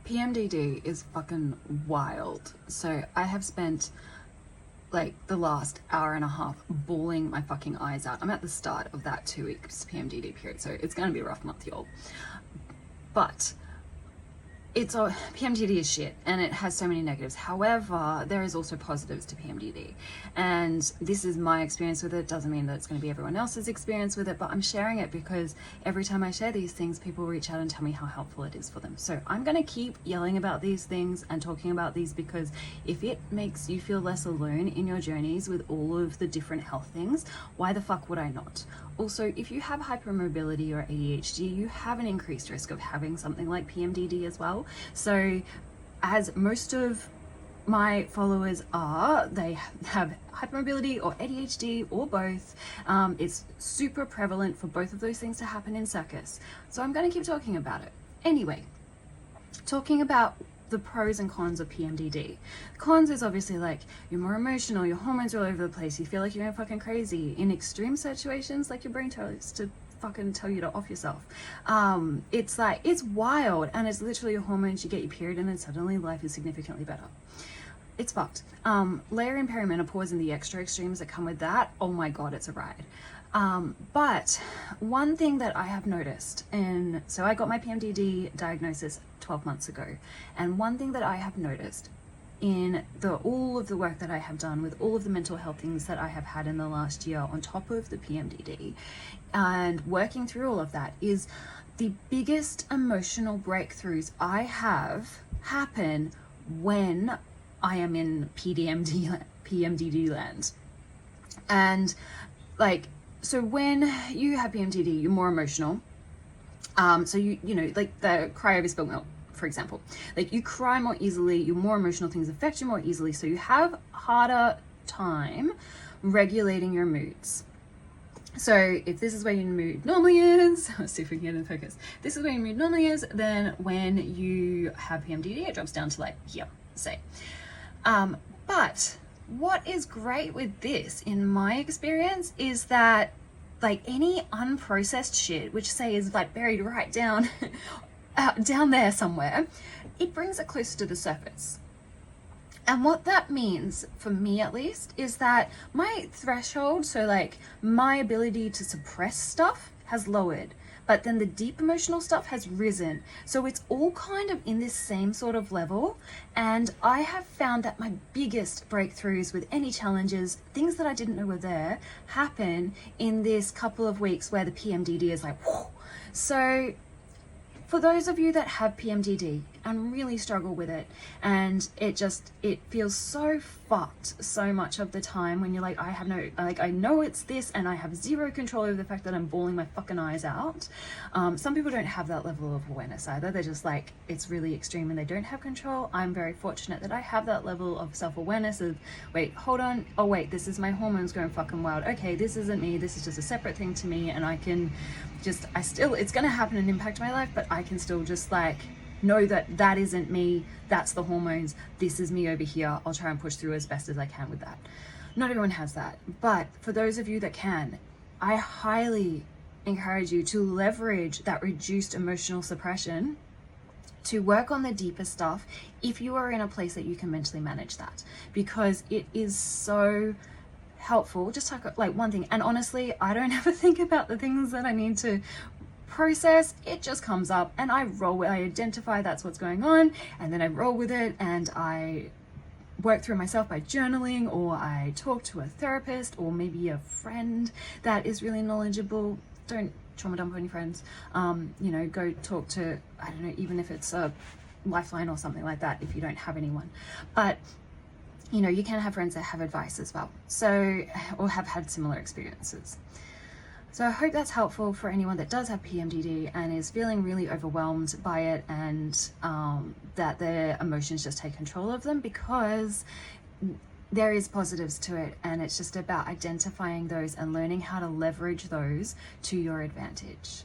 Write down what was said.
PMDD is fucking wild. So I have spent like the last hour and a half bawling my fucking eyes out. I'm at the start of that 2 weeks PMDD period, so it's going to be a rough month, y'all. But it's all, PMDD is shit and it has so many negatives. However, there is also positives to PMDD, and this is my experience with it. Doesn't mean that it's going to be everyone else's experience with it, but I'm sharing it because every time I share these things, people reach out and tell me how helpful it is for them. So I'm going to keep yelling about these things and talking about these, because if it makes you feel less alone in your journeys with all of the different health things, why the fuck would I not? Also, if you have hypermobility or ADHD, you have an increased risk of having something like PMDD as well. So as most of my followers are, they have hypermobility or ADHD or both. It's super prevalent for both of those things to happen in circus. So I'm going to keep talking about it. Anyway, talking about the pros and cons of PMDD. Cons is obviously like you're more emotional, your hormones are all over the place, you feel like you're going fucking crazy. In extreme situations, like your brain tells to fucking tell you to off yourself. It's like, it's wild, and it's literally your hormones, you get your period, and then suddenly life is significantly better. It's fucked. Layer in perimenopause and the extra extremes that come with that, oh my god, it's a ride. But one thing that I have noticed, and so I got my PMDD diagnosis 12 months ago, and one thing that I have noticed in all of the work that I have done with all of the mental health things that I have had in the last year on top of the PMDD and working through all of that, is the biggest emotional breakthroughs I have happen when I am in PMDD land. And like, so when you have PMDD, you're more emotional. So you know, like the cry over spilled milk, for example, like you cry more easily, you're more emotional, things affect you more easily. So you have harder time regulating your moods. So if this is where your mood normally is, let's see if we can get in focus. This is where your mood normally is, then when you have PMDD, it drops down to like here, say. But what is great with this, in my experience, is that like any unprocessed shit, which say is like buried right down, down there somewhere, it brings it closer to the surface. And what that means, for me at least, is that my threshold, so like my ability to suppress stuff, has lowered, but then the deep emotional stuff has risen. So it's all kind of in this same sort of level. And I have found that my biggest breakthroughs with any challenges, things that I didn't know were there, happen in this couple of weeks where the PMDD is like, whoo. So for those of you that have PMDD and really struggle with it, and it feels so fucked so much of the time when you're like, I know it's this and I have zero control over the fact that I'm bawling my fucking eyes out. Some people don't have that level of awareness either. They're just like, it's really extreme and they don't have control. I'm very fortunate that I have that level of self-awareness of, wait, hold on. Oh wait, this is my hormones going fucking wild. Okay, this isn't me. This is just a separate thing to me. And I can just, it's going to happen and impact my life, but I can still just like know that that isn't me, that's the hormones, this is me over here. I'll try and push through as best as I can with that. Not everyone has that, but for those of you that can, I highly encourage you to leverage that reduced emotional suppression to work on the deeper stuff if you are in a place that you can mentally manage that, because it is so helpful. Just like one thing, and honestly, I don't ever think about the things that I need to process. It just comes up and I roll with it. I identify that's what's going on, and then I roll with it, and I work through myself by journaling, or I talk to a therapist, or maybe a friend that is really knowledgeable. Don't trauma dump on your friends. You know, go talk to, I don't know, even if it's a lifeline or something like that, if you don't have anyone. But you know, you can have friends that have advice as well, so, or have had similar experiences. So I hope that's helpful for anyone that does have PMDD and is feeling really overwhelmed by it, and that their emotions just take control of them, because there is positives to it, and it's just about identifying those and learning how to leverage those to your advantage.